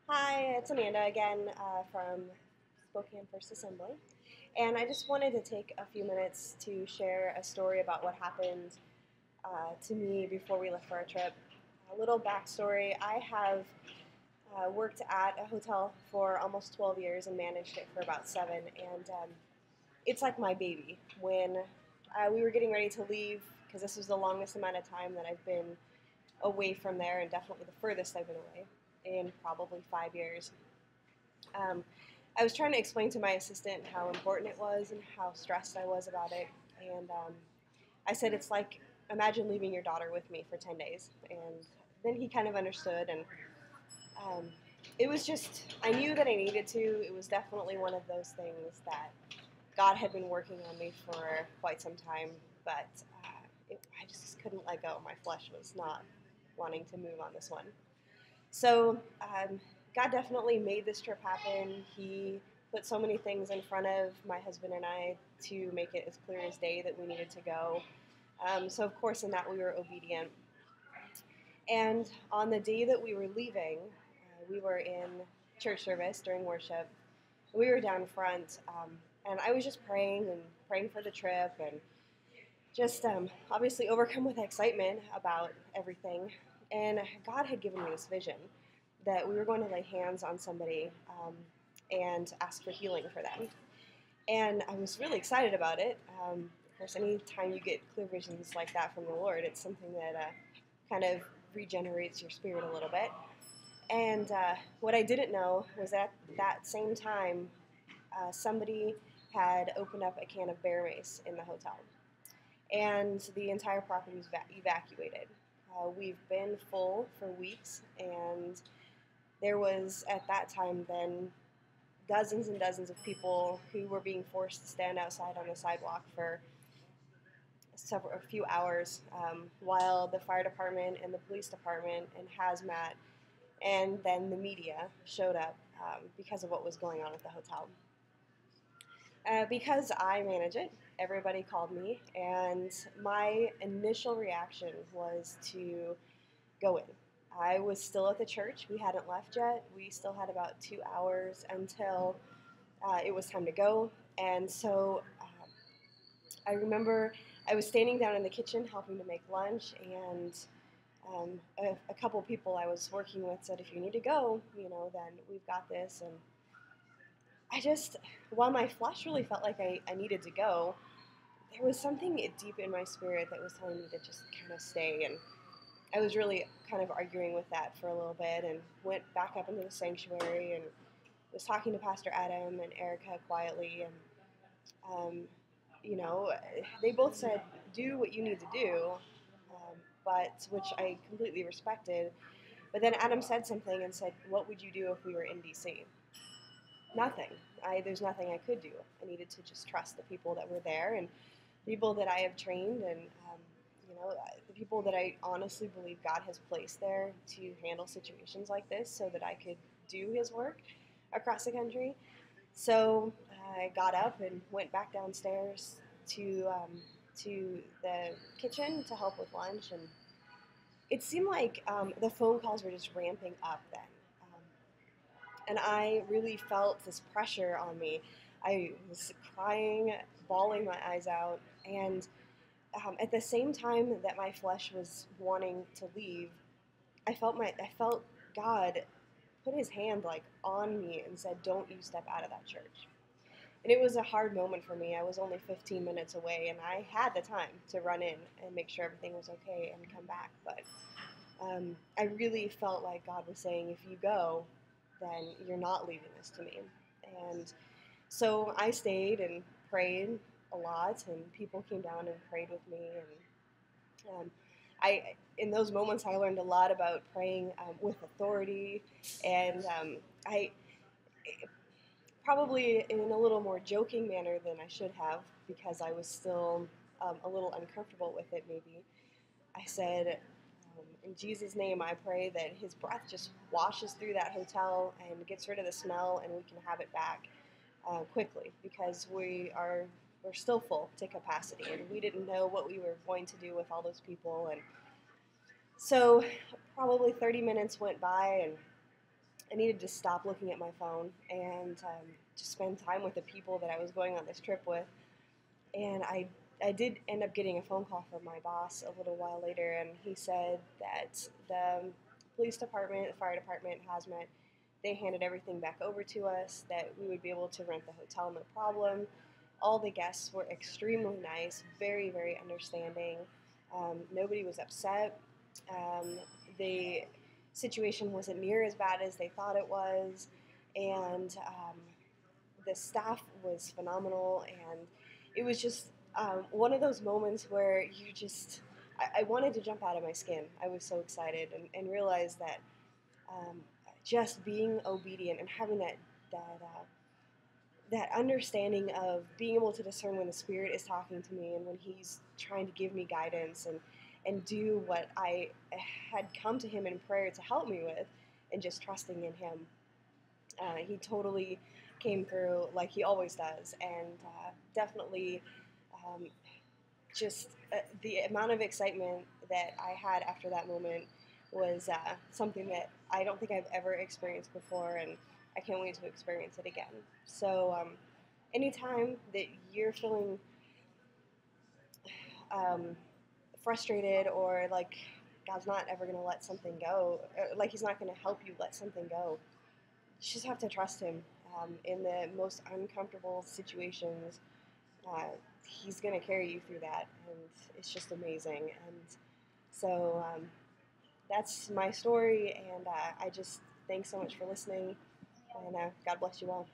Hi, it's Amanda again from Spokane First Assembly. And I just wanted to take a few minutes to share a story about what happened to me before we left for our trip. A little backstory: I have worked at a hotel for almost 12 years and managed it for about 7. And it's like my baby. When we were getting ready to leave, because this was the longest amount of time that I've been away from there, and definitely the furthest I've been away in probably 5 years. Um, I was trying to explain to my assistant how important it was and how stressed I was about it. And I said, it's like, imagine leaving your daughter with me for 10 days. And then he kind of understood. And um, it was just, I knew that I needed to. It was definitely one of those things that God had been working on me for quite some time. But I just couldn't let go. My flesh was not wanting to move on this one. So God definitely made this trip happen. He put so many things in front of my husband and I to make it as clear as day that we needed to go. So of course, in that we were obedient. And on the day that we were leaving, we were in church service during worship. We were down front, and I was just praying and praying for the trip, and just obviously overcome with excitement about everything. And God had given me this vision that we were going to lay hands on somebody and ask for healing for them. And I was really excited about it. Of course, anytime you get clear visions like that from the Lord, it's something that kind of regenerates your spirit a little bit. And what I didn't know was that that same time, somebody had opened up a can of bear mace in the hotel, and the entire property was evacuated. We've been full for weeks, and there was at that time then dozens and dozens of people who were being forced to stand outside on the sidewalk for a few hours while the fire department and the police department and hazmat and then the media showed up because of what was going on at the hotel. Because I manage it, everybody called me, and my initial reaction was to go in. I was still at the church. We hadn't left yet. We still had about 2 hours until it was time to go. And so I remember I was standing down in the kitchen helping to make lunch, and a couple people I was working with said, if you need to go, then we've got this. And I just, while my flesh really felt like I needed to go, there was something deep in my spirit that was telling me to just kind of stay. And I was really kind of arguing with that for a little bit and went back up into the sanctuary and was talking to Pastor Adam and Erica quietly. And, um, they both said, do what you need to do, but which I completely respected. But then Adam said something and said, what would you do if we were in DC? Nothing. There's nothing I could do. I needed to just trust the people that were there and people that I have trained, and the people that I honestly believe God has placed there to handle situations like this so that I could do his work across the country. So I got up and went back downstairs to the kitchen to help with lunch, and it seemed like the phone calls were just ramping up then. And I really felt this pressure on me. I was crying, bawling my eyes out, and at the same time that my flesh was wanting to leave, I felt God put His hand like on me and said, "Don't you step out of that church." And it was a hard moment for me. I was only 15 minutes away, and I had the time to run in and make sure everything was okay and come back. But I really felt like God was saying, if you go, then you're not leaving this to me. And so I stayed and prayed a lot, and people came down and prayed with me. And in those moments, I learned a lot about praying with authority, and I probably in a little more joking manner than I should have, because I was still a little uncomfortable with it. Maybe I said, in Jesus' name, I pray that His breath just washes through that hotel and gets rid of the smell, and we can have it back quickly, because we're still full to capacity, and we didn't know what we were going to do with all those people. And so probably 30 minutes went by, and I needed to stop looking at my phone and just spend time with the people that I was going on this trip with. And I did end up getting a phone call from my boss a little while later, and he said that the police department, the fire department, hazmat, they handed everything back over to us, that we would be able to rent the hotel no problem. All the guests were extremely nice, very, very understanding. Nobody was upset. The situation wasn't near as bad as they thought it was, and the staff was phenomenal, and it was just one of those moments where I wanted to jump out of my skin. I was so excited and realized that um, just being obedient and having that understanding of being able to discern when the Spirit is talking to me and when He's trying to give me guidance and do what I had come to Him in prayer to help me with, and just trusting in Him. He totally came through like He always does, and definitely um, just the amount of excitement that I had after that moment was something that I don't think I've ever experienced before, and I can't wait to experience it again. So, anytime that you're feeling um, frustrated or like God's not ever going to let something go, like He's not going to help you let something go, you just have to trust Him in the most uncomfortable situations. Uh, he's going to carry you through that, and it's just amazing. And so that's my story, and I just thanks so much for listening, and God bless you all.